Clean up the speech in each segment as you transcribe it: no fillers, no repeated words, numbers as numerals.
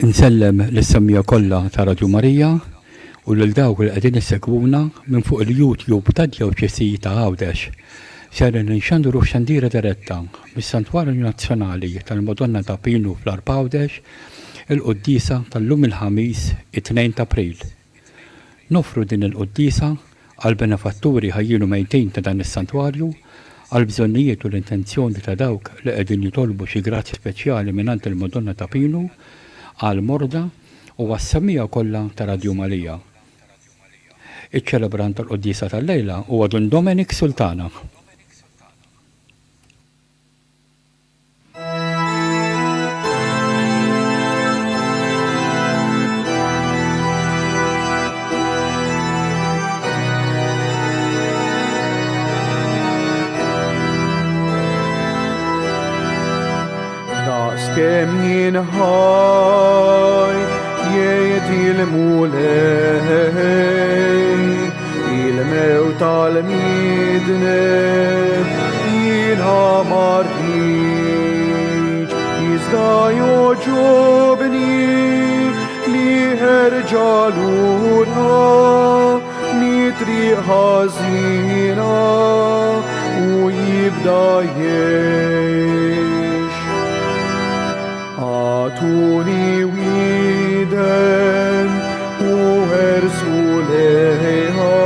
Insellem l-semmija kollha ta' Radio Marija u lil dawk li qegħdin issegwuna minn fuq il-YouTube tad-jew ċessiji ta' Għawdex. Ser nxandru xandira diretta mis-Santwarju Nazzjonali tal-Madonna ta' Pinu fl-Arbawdex il-Quddisa tal-lum il-ħamis it-2 ta' April. Nofru din il-Quddisa għal benefatturi ħajjienu mejtin ta' dan is-santwarju għal bżonnijiet u l-intenzjoni ta' dawk li qegħdin jitolbu xi grazzi speċjali mingħand il-Madonna ta' Pinu għal morda u għas-semmija kollha ta' Radio Marija. Iċ-ċelebrant tal-Quddisa tal-lejla huwa Don Dominik Sultana. Kem jinħaj jiet il-mulej il-mew tal-midne jinħa marriċ jizda joġobni li ħerġaluna nitri ħazina u jibda Tuni widen u hersu leha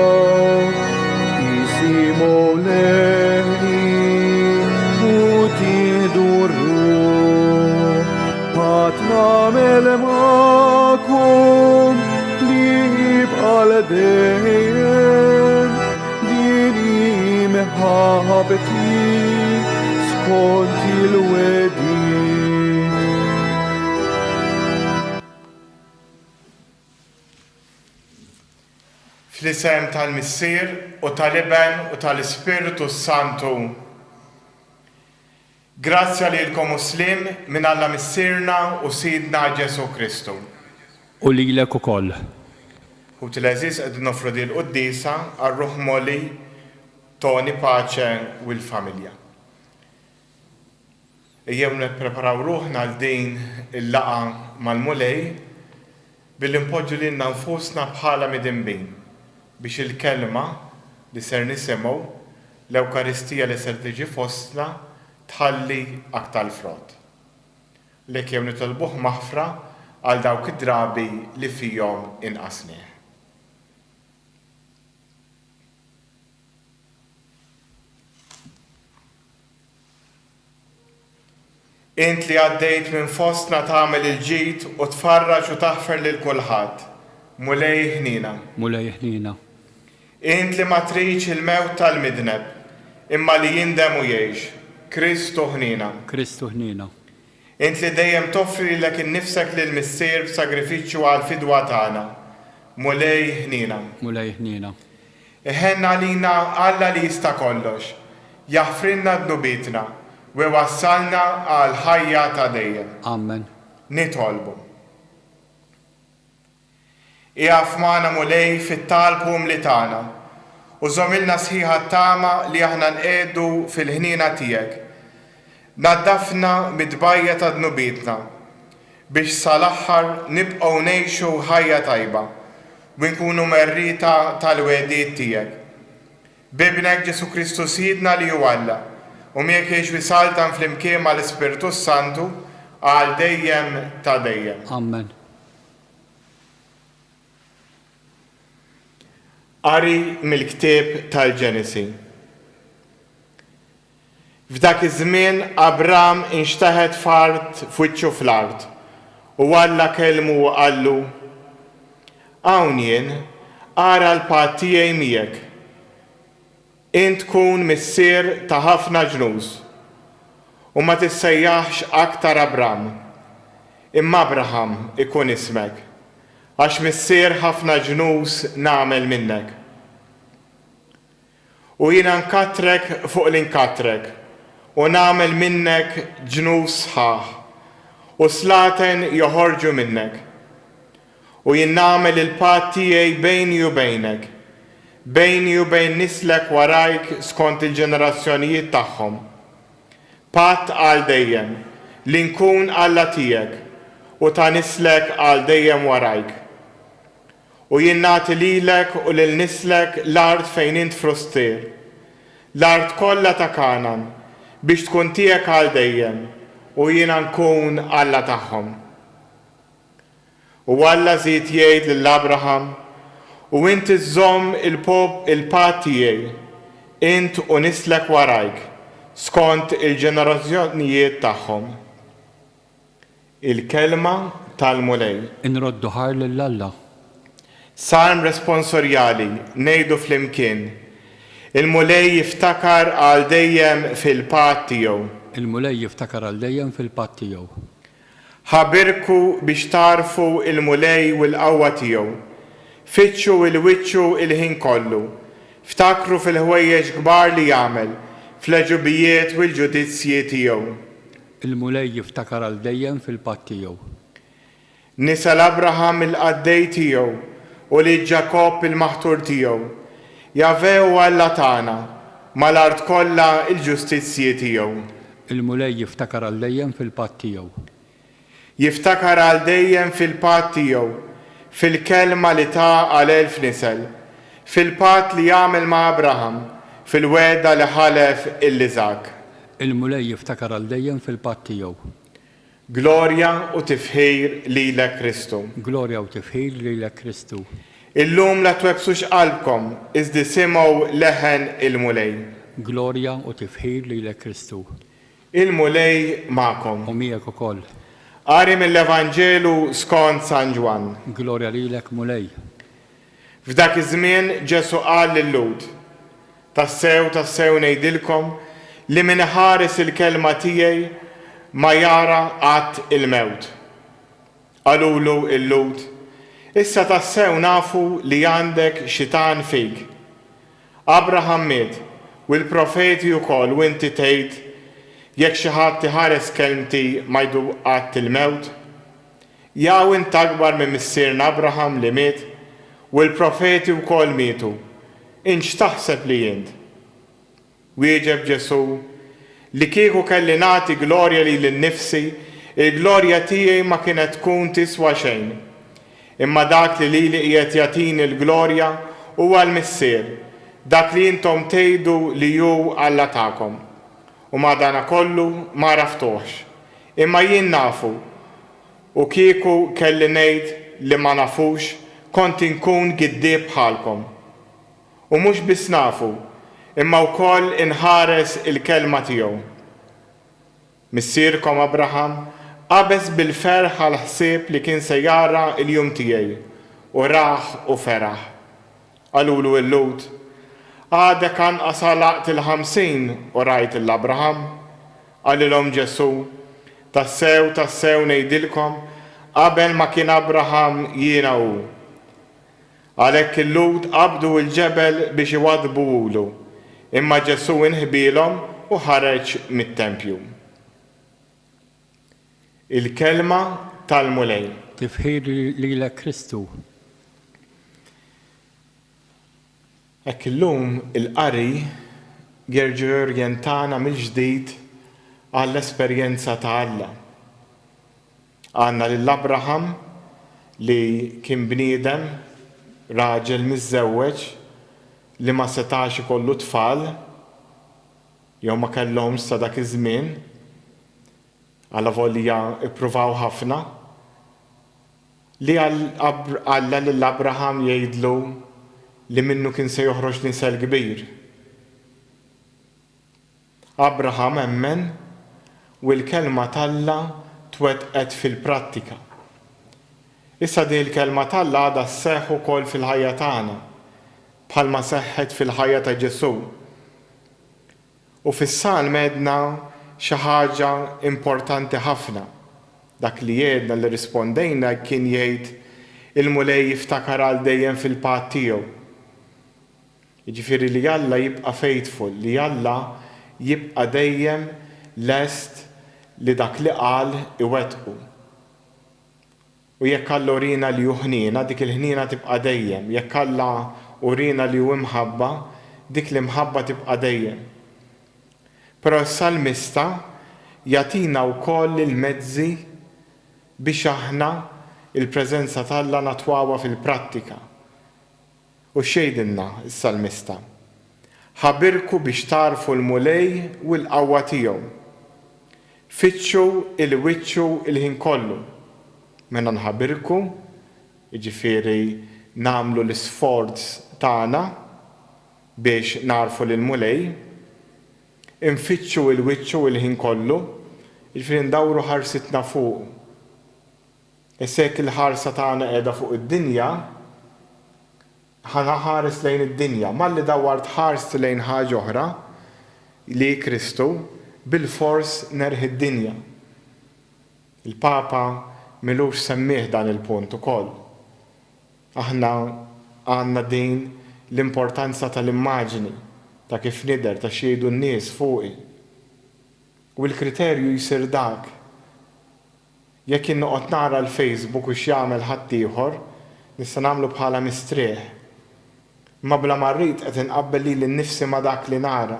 isimo lehni u tihdurru patna melmakum lib al-dejem dini mehabti skont il-wedi Fl-isem tal-Missier u tal-Iben u tal-Ispiritu Santu. Grazzja lilkom muslim minn Alla Missierna u Sidna Ġesu Kristu. U lilek ukoll. U til-eżiż qegħdin nofru din il-Quddisa għar-Ruħ Moli, Toni Paċe u l-familja. Ejjew nippreparaw ruħna għal din il-laqa mal-Mulej billi npoġġu lilna nfusna bħala midinbin biex il-kelma li ser nisimgħu l-Ewkaristija li ser tiġi fostna tħalli aktar frott. Lek jew nitolbuh maħfra għal dawk id-drabi li fihom inqasnieh. Int li għaddejt minn fostna tagħmel il-ġid u tfarraġ u taħfer lil kulħadd. Mulej ħnina. Mulej ħnina. Int li ma triċ il-mewt tal-midneb, imma li jindem u jgħix. Kristu ħnina. Kristu ħnina. Int li dejjem toffri lek innifsek lil missier b'sagrifiċċju għal fidwa tagħna. Mulej ħnina. Mulej ħnina. Iħenna lina Alla li jista' kollox, jaħfrinna dnubitna u wassalna għal ħajja ta' dejjem. Amen. Nitolbu. Iqaf magħna Mulej fit-talb u mli tagħna u żommilna sħiħa tama li aħna nqiegħdu fil-ħnina tiegħek. Naddafna mid-dbajja ta' dnubitna biex sal-aħħar nibqgħu ngħixu ħajja tajba u nkunu merrita tal-wegħdiet tiegħek. Bibnek Ġesu Kristu Sidna li hu Alla u miegħek jgħix wisaltan flimkien mal-Ispiritu Santu għal dejjem ta' dejjem. Amen. Qari mill-ktieb tal-Ġenesi. F'dak iż-żmien Abram inxtaħed fart f'wiċċu fl-art u Alla kelmu u qallu: Hawn jien ara l-pat tiegħi miegħek. Int tkun missier ta' ħafna ġnus u ma tissejjaħx aktar Abram, imma Abraham ikun ismek, għax missier ħafna ġnus nagħmel minnek. U jiena nkatrek fuq l-inkatrek u nagħmel minnek ġnus sħaħ u slaten joħorġu minnek. U jien nagħmel il-patt tiegħi bejni u bejnek, bejni u bejn nislek warajk skont il-ġenerazzjonijiet tagħhom. Patt għal dejjem li nkun Alla tiegħek u ta' nislek għal dejjem warajk. U jien nagħti lilek u lil nislek l-art fejn int frustir, l-art kollha ta' Kanan biex tkun tiegħek għal dejjem u jiena nkun Alla tagħhom. U Alla żied jgħid lil Abraham, u int iżżomm il-pat tiegħi, int u nislek warajk, skont il-ġenerazzjonijiet tagħhom. Il-kelma tal-mulej. Inroddu ħar lill-Alla. Salm responsorjali ngħidu flimkien. Il-mulej jiftakar għal dejjem fil-pat tiegħu. Il-mulej jiftakar għal dejjem fil-patt tiegħu. Ħabirku biex tarfu il-mulej u l-qawwa tiegħu. Fittxu il-wiċċu il-ħin kollu. Ftakru fil-ħwejjeġ kbar li jagħmel, fl-ġubijiet u l-ġudizzji tiegħu. Il-mulej jiftakar għal dejjem fil-patt tiegħu. Nisal Abraham il-qaddej tiegħu u li Ġakob il-maħtur tiegħu. Jahve u Alla tagħna mal-art kollha il-ġustizzji tiegħu. Il-mulej jiftakar għal dejjem fil-patt tiegħu. Jiftakar għal dejjem fil-patt tiegħu, fil-kelma li ta' għal 1000 nisel, fil-patt li jagħmel ma' Abraham, fil-weda li ħalef il-Liżak. Il-mulej jiftakar għal dejjem fil-patt tiegħu. Glorja u tifħir lilek Kristu. Glorja u tifħir lilek Kristu. Illum la twebsux qalbkom iżda simgħu leħen il-mulej. Glorja u tifħir lilek Kristu. Il-mulej magħkom. U miegħek ukoll. Qari mill-Evanġelu skont San Ġwan. Glorja lilek mulej. F'dak iż-żmien Ġesu qal lil-Lut, tassew ngħidilkom li min ħares il-kelma tiegħi ma jara qatt il-mewt. Qalulu il-Lut, issa tassew nafu li għandek xitan fik. Abraham miet u l-profeti wkoll u inti tgħid jekk xi ħadd iħares kelmti ma jdu qatt il-mewt. Jew int akbar minn missierna Abraham li miet u l-profeti wkoll mietu. Int x'taħseb li int? Wieġeb Ġesu li kieku kelli nagħti glorja li lin-nifsi, il-glorja tiegħi ma kienet tkun tiswa xejn. Imma dak li lili qiegħed jagħtini l-glorja huwa l-missier, dak li intom tgħidu li hu Alla tagħkom. U madankollu ma raftuhx. Imma jien nafu u kieku kelli ngħid li ma nafux kont inkun giddieb bħalkom. U mhux biss nafu, imma wkoll inħares il-kelma tiegħu. Missierkom Abraham qabeż bil-ferħ għal ħsieb li kien se jara l-jum tiegħi u raħ u feraħ. Qalulu l-Lut, għadek anqas għalaqt il-50 u rajt l-Abraham. Qalilhom Ġesu, tassew ngħidilkom qabel ma kien Abraham jiena hu. Għalhekk il-Lut qabdu l-ġebel biex iwadbuhulu, imma Ġesu inħbielhom u ħareġ mit-tempju. Il-kelma tal-mulej. Tifħir lilek Kristu. Hekk illum il-qari jerġa' jorjentana mill-ġdid għall-esperjenza ta' Alla. Għandna lill-Abraham li kien bniedem raġel miżżewweġ li ma setax ikollu tfal jew ma kellhomx sa dak iż-żmien għal volja ippruvaw ħafna li Alla lill-Abraham jgħidlu li minnu kien se joħroġ nisel kbir. Abraham emmen u l-kelma talla twettqet fil-prattika. Issa din il-kelma talla għadha sseħħ ukoll fil-ħajja tagħna bħalma seħħet fil-ħajja ta' Ġesu. U fis-Salm għedna xi ħaġa importanti ħafna. Dak li jgħidna li rispondejna kien jgħid il-mulej jiftakar għal dejjem fil-patt tiegħu. Jiġifieri li Alla jibqa' faithful, li Alla jibqa' dejjem lest li dak li qal iwettqu. U jekk Alla urina li hu ħniena, dik il-ħniena tibqa' dejjem. Jekk Alla urina li hu imħabba, dik l-imħabba tibqa' dejjem. Però s-salmista jagħtina wkoll il-mezzi biex aħna il-preżenza tal-Alla natwawa fil-prattika. U xejdinna s-salmista. Ħabirku biex tarfu l-mulej u l-qawwa tiegħu. Fitxu il-wiċċu il-ħin kollu. Mena nħabirku, jiġifieri nagħmlu l-isforz tagħna biex narfu l-mulej, infittxu il-wiċċu il-ħin kollu, jiġifieri ndawru ħarsitna fuq. Issek il-ħarsa tagħna qiegħda fuq id-dinja, ħana ħares lejn id-dinja, malli dawart ħarst lejn ħaġa oħra li Kristu bil-fors nerħi d-dinja. Il-Papa milux semmih dan il-punt ukoll. Aħna għandna din l-importanza tal-immaġni ta' kif nidher ta' xejdu n-nies fuqi. U l-kriterju jsir dak. Jekk innoqgħod nara l-Facebook u x'jagħmel ħadd ieħor, nista' nagħmlu bħala mistrieħ. Ma bla marrit qed inqabbel lili nnifsi ma' dak li nara.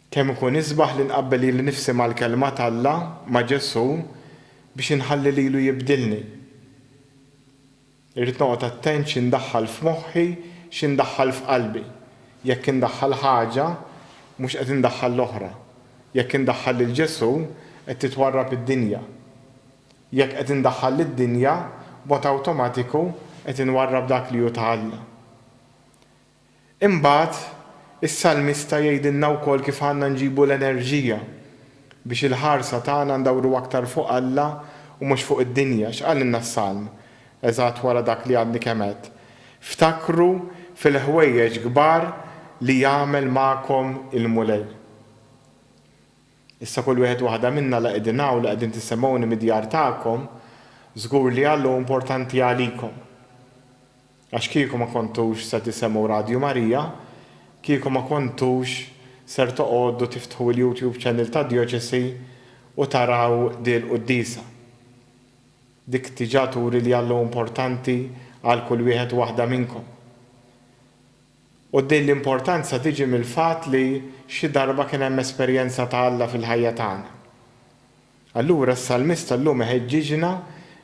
Kemm ikun isbaħ li nqabbel lili nnifsi mal-kelma t'Alla ma' Ġesu biex inħalli lilu jibdilni. Irrid noqgħod attent x'indaħħal f'moħħi, x'indaħħal f'qalbi. Jekk indaħħal ħaġa, mhux qed indaħħal l-oħra. Jekk indaħħal lil Ġesu, qed titwarrab id-dinja. Jekk qed indaħħal lid-dinja, b'mod awtomatiku qed inwarrab dak li hu ta' Alla. Imbagħad is-salmista jgħidilna wkoll kif għandna nġibu l-enerġija biex il-ħarsa tagħna ndawru aktar fuq Alla u mhux fuq id-dinja. X'qalilna s-salm eżatt wara dak li għandi kemm għedt. Ftakru fil-ħwejjeġ kbar li jagħmel magħkom il-mulej. Issa kull wieħed waħda minna li qegħdin hawn li qegħdin tissemgħuni mid-djar tagħkom, żgur li Alla importanti għalikom. Għax kieku ma kontux se tisemgħu Radio Marija, kieku ma kontux ser toqgħodu tiftħu l-YouTube channel ta' Dioċesi u taraw dil qudiesa. Dik diġà turi li Alla importanti għal kull wieħed waħda minnkom. U din l-importanza tiġi mill-fatt li xi darba kien hemm esperjenza ta' Alla fil-ħajja tagħna. Allura s-salmista llum iħeġġiġna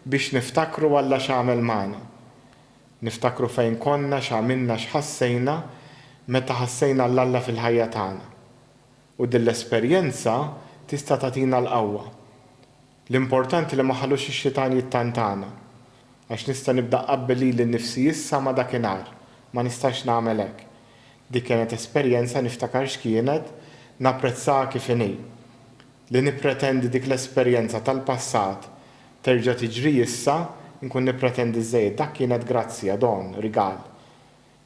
biex niftakru Alla x'għamel magħna. Niftakru fejn konna, x'għamilna, x'ħassejna meta ħassejna l-Alla fil-ħajja tagħna. U din l-esperjenza tista' tagħtina l-qawwa. L-importanti li ma ħallux ix-xitan jittantana. Għax nista' nibda qabbel lili nnifsi issa ma dakinhar, ma nistax nagħmel hekk. Dik kienet esperjenza niftakar x'kienet, napprezzaha kif inhi. Li nippretendi dik l-esperjenza tal-passat terġa' tiġri issa, nkun nippretendi żejjed dak kienet grazzja, don, rigal.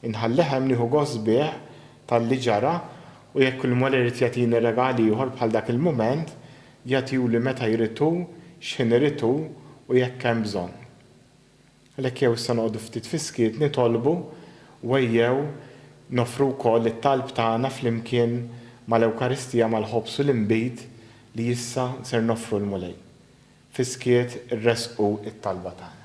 Inħallihem nieħu gost bih tal-li ġara u jekk il-moli irid jagħtini regali ieħor bħal dak il-mument, jagħtihuli meta jritu, x'in iritu u jekk hemm bżonn. Għalhekk jew se noqogħdu ftit fiskiet nitolbu u ejjew nofru wkoll it-talb tagħna flimkien mal-Ewkaristija mal-ħobs u l-inbit li issa ser nofru l-mulej. Fiskiet irresqu it-talba tagħna.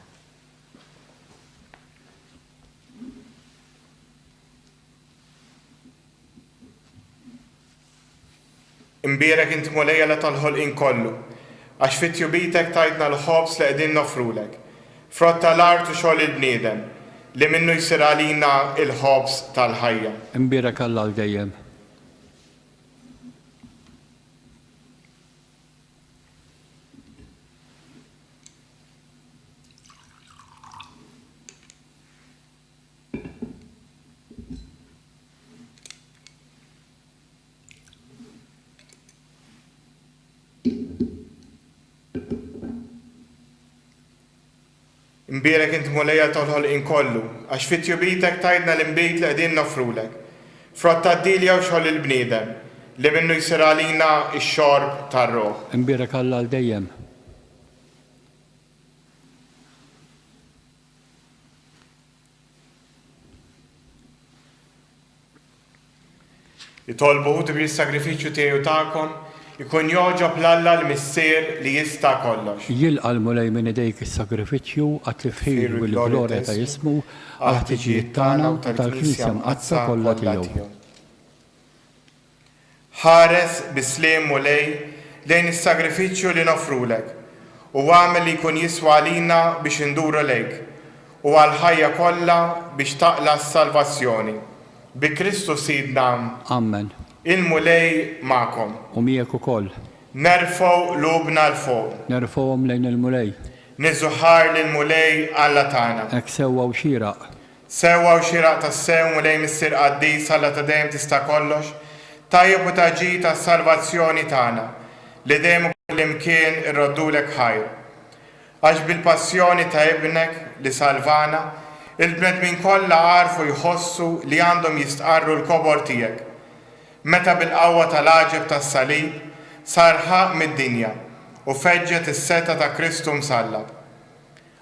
Imbierek inti mulejja li tal-ħolqien kollu, għax fit-tjubitek tajtna l-ħobs li qegħdin nofrulek. Frott tal-art u xogħol il-bniedem li minnu jsir għalina il-ħobs tal-ħajja. Imbierek Alla għal dejjem. Imbierek inti mulejja tal-ħolqien kollu, għax fit-tjubitek tajtna l-inbit li qegħdin nofrulek. Frott tad-dilja u xogħol il-bniedem li minnu jsir għalina x-xorb tar-ruħ. Imbierek Alla għal dejjem. Jitolbu tibri s-sagrifiċċju tiegħu tagħkom ikun joġob l-Alla l-missier li jista' kollox. Jilqa' l-mulej minn idejk is-sagrifiċċju għat-tifħir u l-glorja ta' jismu għat-tiġijiet tagħna u tal-Knisja mqazza kollha tiegħu. Ħares bisliem mulej lejn is-sagrifiċċju li nofrulek u għamel li jkun jiswa lina biex induru lejk u għal-ħajja kollha biex taqla s-salvazzjoni. Bi Kristu sidna. Amen. Il-mulej ma'kom. U miegħek ukoll. Nerfgħu lubna l-fuq. Nerfgħuhom lejn il-mulej. Niżuħar lill-mulej Alla tagħna. Hekk sewwa u xieraq. Sewwa u xieraq tas-sew mulej missier qaddis Alla ta' dejjem tista' kollox, tajjeb u taġi tas-salvazzjoni tagħna li dejjem kullimkien irroddulek ħajr. Għax bil-passjoni ta' ibnek li salvana, il-bnedmin kollha għarfu jħossu li għandhom jistqarru l-kobor tiegħek. Meta bil-qawwa tal-għaġeb tas-salib sar ħaq mid-dinja u feġġet is-seta ta' Kristu msallab.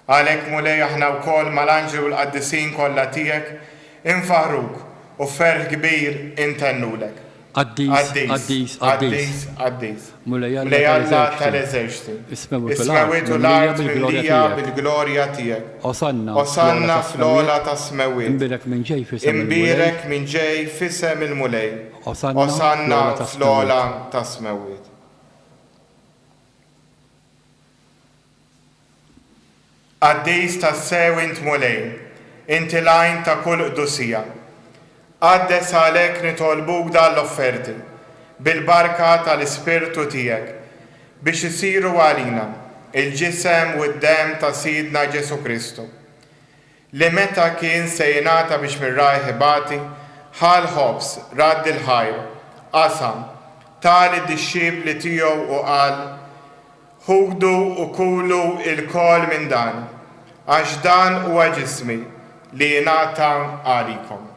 Għalhekk mulej aħna wkoll mal-anġelu l-qaddisin kollha tiegħek infaħruk u ferħ kbir intennulek. Qaddis. Mulej Alla tal-eżerċti. Ismewitu l-art mill-lija bil-glorja tiegħek. Osanna fl-ola ta' smewit. Imbirek minn ġej fisem il-mulej. Osanna fl-ola ta' smewit. Qaddis tas-sew int mulej, inti lajn ta' kull qdusija. Għaddes għalhekk nitolbuk dal-offerti bil-barka tal-Ispirtu tiegħek biex isiru għalina il-ġisem u d-dem ta' Sidna Ġesu Kristu. Li meta kien se jingħata biex mirraj ħibati, ħal ħobs radd il-ħajr, qasam, tali d-dixxibli tiegħu u qal, ħudu u kulu il-kol minn dan, għax dan huwa ġismi li jingħata għalikom.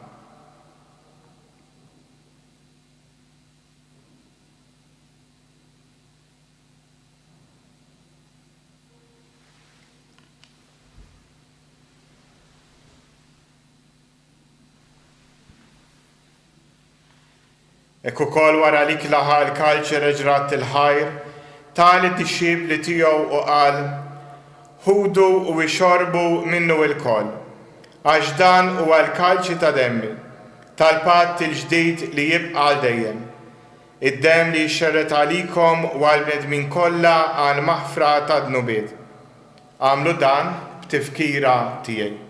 Ekku kol wara li klaħa l-kalċi reġrat il-ħajr, tali d-dixxib li tiegħu u qal, ħudu u ixorbu minnu il-kol, għax dan huwa l-kalċi ta' demmi, tal-patt il-ġdid li jibqa' għal dejjem. Id-dem li jxerret għalikom u għal-bnedmin kollha għal maħfra ta' dnubiet. Għamlu dan b'tifkira tiegħi.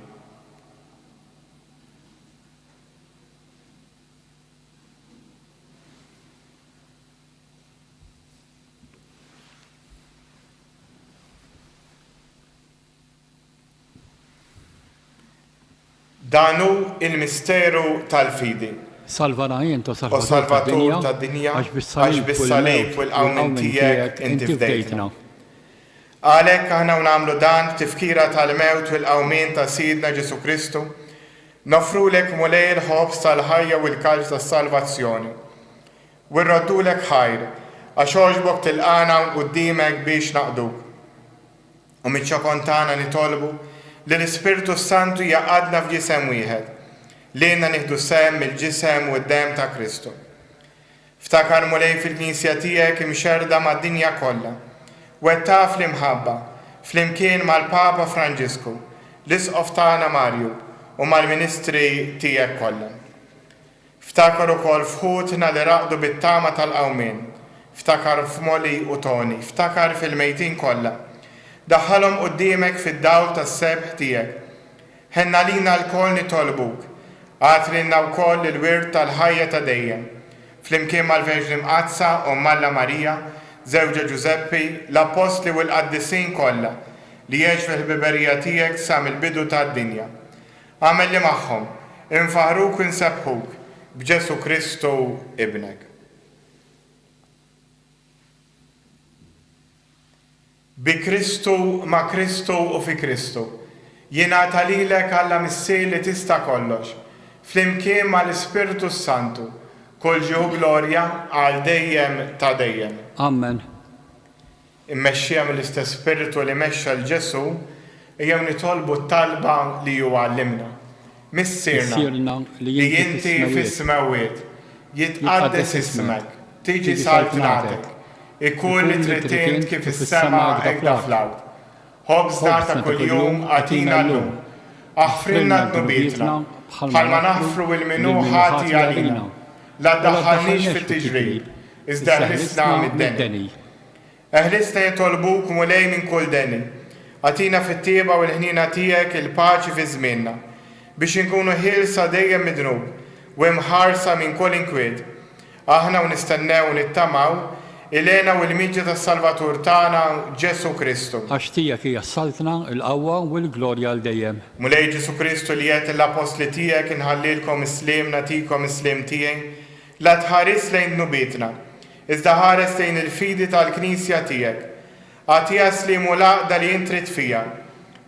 Danu il-misteru tal-fidi. Salvana jent u salvatur tad-dinja għax bis-salib u l-qawmin tiegħek inti fdejtna. Għalhekk aħna nagħmlu dan b'tifkira tal-mewt u l-qawmin ta' Sidna Ġesu Kristu, nofrulek mulej il-ħobs tal-ħajja u l-kalġ tas-salvazzjoni. U nroddulek ħajr għax għoġbok tilqana quddiemek biex naqduk. U miċ-ċokon tagħna nitolbu li l-Ispirtu Santu jaqadna f'ġisem wieħed, li jenna nieħdu sem mill-ġisem u d-dem ta' Kristu. Ftakar mulej fil-Knisja tiegħek imxerda mad-dinja kollha, wetta fl-imħabba, fl-imkien mal-Papa Franġisku, l-Isqof tagħna Marju u mal-Ministri tiegħek kollha. Ftakar ukoll fħutna li raqdu bit-tama tal-qawmien, ftakar f'Moli u Toni, ftakar fil-mejtin kollha. Daħħalhom quddiemek fid-dawl tas-sebħ tiegħek. Ħenna lina l-kol nitolbuk, għatrilna wkoll il-wirt tal-ħajja ta' dejjem. Flimkien mal-Verġni Mqazza u Malla Marija, żewġa Ġuseppi, l-Apostli u l-Qaddisin kollha li jgħixu fil-biberija tiegħek sa mill-bidu tad-dinja. Għamel li magħhom, infaħruk u nsebħuk b'Ġesu Kristu ibnek. Bi Kristu, ma' Kristu u fi Kristu. Jingħata lilek Alla missier li tista' kollox, flimkien mal-Ispirtu Santu, kull ġieħu glorja għal dejjem ta' dejjem. Amen. Immexxija mill-istess Spiritu li mexxa l-Ġesu, jew nitolbu t-talba li huwa għallimna. Missierna li inti fis-smawiet, jitqaddes ismek, tiġi saltnatek. Ikun li tritint kif is-sema hekk fl-ard. Ħobżna ta' kuljum għatina llum. Aħfrilna d-nubietna, bħalma naħfru il-minu ħati għalina. La ddaħħalniex fit-tiġrib, iżda ħlisna mid-deni. Eħlisna jitolbuk mulej minn kull deni. Għatina fit-tieba u l-ħnina tiegħek il-paċi fi żmienna biex inkunu ħilsa dejjem midnub u imħarsa minn kull inkwiet. Aħna u nistennew u nittamaw ilena u l-miġġa tas-Salvatur tagħna Ġesu Kristu. Għax tiegħek hija s-saltna, l-qawwa u l-glorja għal dejjem. Mulej Ġesu Kristu li qed l-apostli tiegħek inħallilkom islim nagħtikom islim tiegħi, la tħares lejn nubietna, iżda ħares lejn il-fidi tal-Knisja tiegħek. Għatija slim u laqda li intrid fija,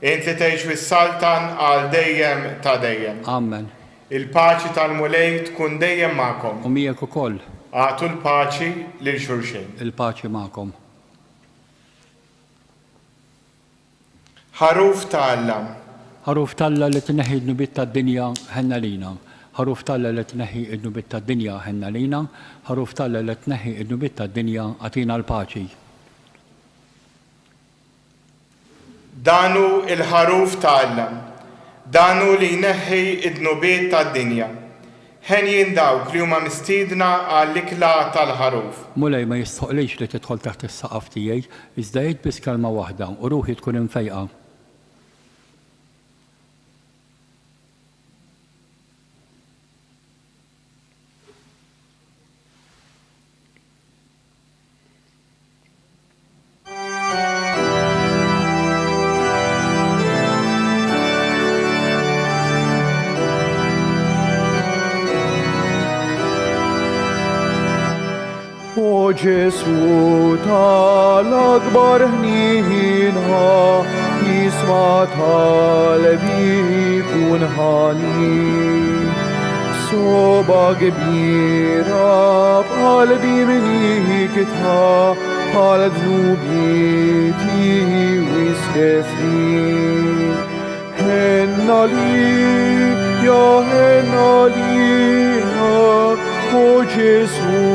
int li tgħix fis-saltan għal dejjem ta' dejjem. Amen. Il-paċi tal-mulej tkun dejjem magħkom. U miegħek ukoll. Għatu l-paċi lil xulxin. Il-paċi magħkom. Ħaruf ta' Ħaruf Alla li tneħħi l-nubiet tad-dinja ħenna lina. Ħaruf Alla li tneħħi l-nubiet tad-dinja ħenna lina. Ħaruf Alla li tneħħi l-nubiet tad-dinja għatina l-paċi. Danu il-ħaruf ta' danu li jneħħi id-nubiet tad-dinja. Ħen jindawk li huma mistiedna għall-ikla tal-ħaruf. Mulej ma jistħoqlix li tidħol taħt is-saqaf tiegħi, iżda jgħid biss kelma waħda u ruħi tkun imfejqa. O Ġesu tal-akbar ħnina, jisma tal-bi kun ħanin. Soba kbira b'qalbi minikitha, bħal dnubieti wisħefni. Ħenna li, ja ħenna lina, o Ġesu,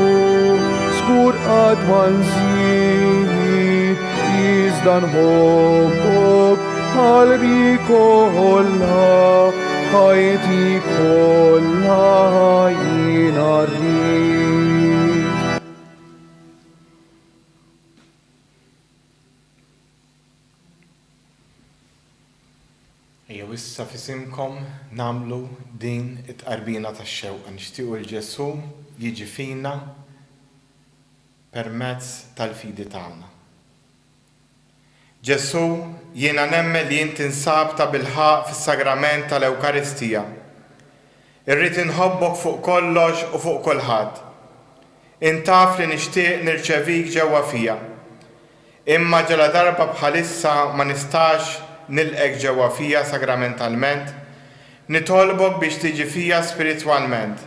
skur għad manżid, iżda nħobbok qalbi kollha, ħajti kollha jiena rrid. Ejjew issa fisimkom namlu din it-qarbina tax-xewqa nixtiequ l-Ġesu jiġi fina permezz tal-fidi tagħna. Ġesu, jiena nemmen li inti insab ta' bilħaq fis-sagrament tal-Ewkaristija. Irrid inħobbok fuq kollox u fuq kulħadd. Intaf li nixtieq nirċevik ġewwa fija. Imma ġala darba bħalissa ma nistax nilqek ġewwa fija sagramentalment, nitolbok biex tiġi fija spiritwalment.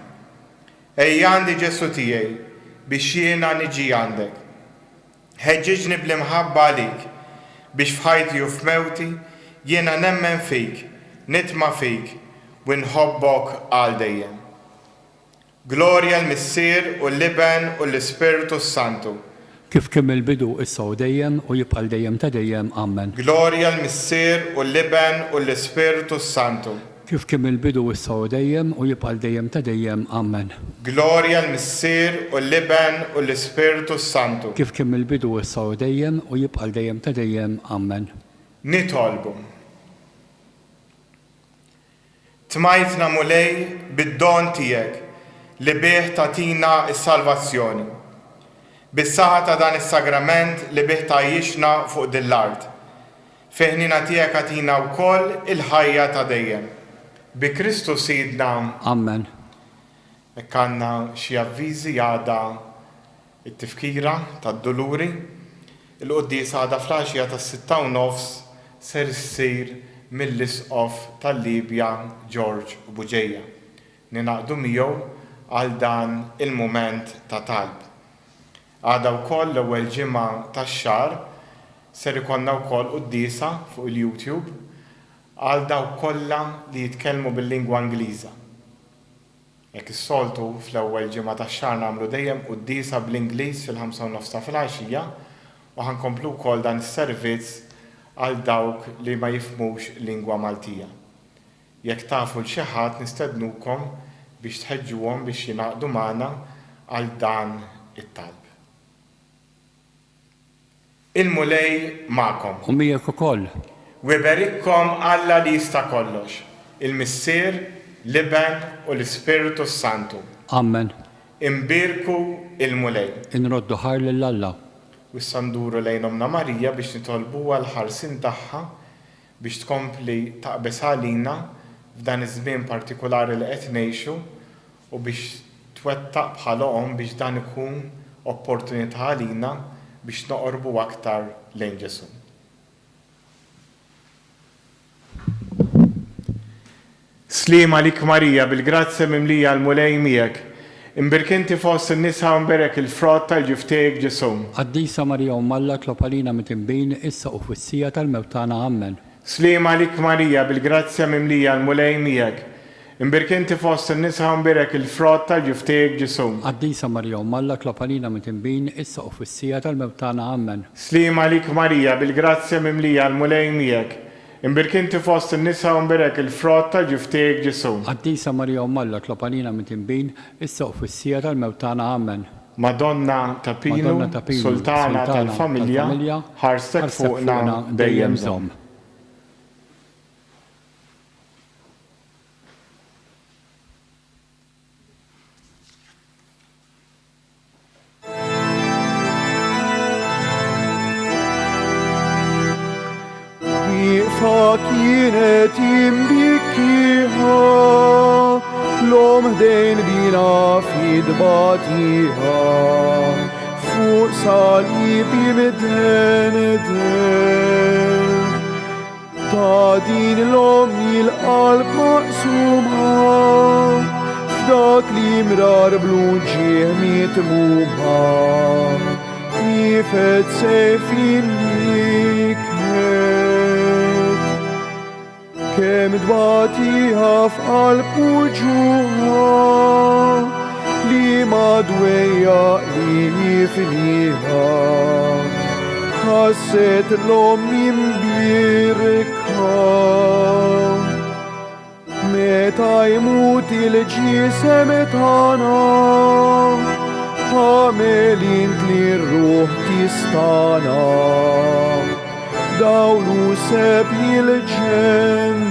Ejjandi Ġesu tiegħi biex jiena niġi għandek. Ħeġġiġni bl-imħabba għalik biex f'ħajti u f'mewti jiena nemmen fik, nitma fik u nħobbok għal dejjem. Glorja l-Missier u l-Liben u l-Ispiritu Santu. Kif kemm il-bidu issa u dejjem u jibqa' dejjem ta' dejjem. Amen. Glorja l-Missier u l-Liben u l-Ispiritu Santu. Kif kemm il-bidu issa u dejjem u jibqa' dejjem ta' dejjem. Amen. Glorja l-Missier u l-Liben u l-Ispiritu Santu. Kif kemm il-bidu issa u dejjem u jibqa' dejjem ta' dejjem. Amen. Nitolbu. Tmajtna mulej bid-don tiegħek li bih tagħtina s-salvazzjoni. Bis-saħħa ta' dan is-sagrament li bih tgħixna fuq din l-art. Fiħnina tiegħek għatina wkoll il-ħajja ta' dejjem. Bi Kristu Sidna. Amen. Kanna xi avviżi għada it-tifkira tad-duluri. Il-quddies għada flaxija tas-6:30 ser issir mill-isqof tal-Libja George Buġejja. Ninaqdu miegħu għal dan il-mument ta' talb. Għada wkoll l-ewwel ġimgħa tax-xahar ser ikollna wkoll quddiesa fuq il-YouTube għal dawk kollha li jitkellmu bil-lingwa Ingliża. Jekk is-soltu fl-ewwel ġimgħa tax-xahar nagħmlu dejjem quddiesa bl-Ingliż fil-5:30 ta' filgħaxija u ħankomplu wkoll dan is-servizz għal dawk li ma jifhmux lingwa Maltija. Jekk tafu l xi ħadd nistednukom biex tħeġġuhom biex jingħaqdu magħna għal dan it-talb. Il-mulej ma'kom. U miegħek ukoll. U iberikkom Alla li jista' kollox, il-Missier, l-Iben u l-Ispiritu Santu. Amen. Imbirku il-mulej. Inroddu ħar lill-Alla. U s-sanduru lejn Omna Marija biex nitolbuha l-ħarsin tagħha biex tkompli taqbes għalina f'dan iż-żmien partikolari li qed ngħixu u biex twettaq bħalhom biex dan ikun opportunità għalina biex noqorbu aktar lejn Ġesu. Slima lik Marija bil-grazzja mimlija l-mulej miegħek. Imbirkinti fost in-nisa u mberek il-frott tal-ġiftejk Ġesu. Qaddisa Marija Umm Alla tlopalina mit-tinbin issa u fis-sija tal-mewtana Amen. Slima lik Marija bil-grazzja mimlija l-mulej miegħek. Imbirkinti fost in-nisa u mberek il-frott tal-ġiftejk Ġesu. Qaddisa Marija Umm Alla tlopalina mit-tinbin issa u fis-sija tal-mewtana Amen. Slima lik Marija bil-grazzja mimlija l-mulej miegħek. Imbirkinti fost in-nisa u mberek il-frott tal-ġiftejk Ġesu. Qaddisa Marija Umm Alla tlopalina mit-tinbin issa u fis-sija tal-mewtana Amen. Madonna Tapinu, Sultana tal-Familja, ħarsek fuqna dejjem żomm. Kienet imbikkiha l-om ħdejn bina fid-batiha fuq salibi mid-den ta' din l-om il-qalb maqsuma f'dak li mrar bluġieħ mitmuma nifet sejfin nikmet kem dbatiha f'qalb uġuha li madwejja li nifniha ħasset l-om imbirka meta jmut il-ġisem tagħna ħamel int li r-ruħ tistana dawlu seb il-ġenna.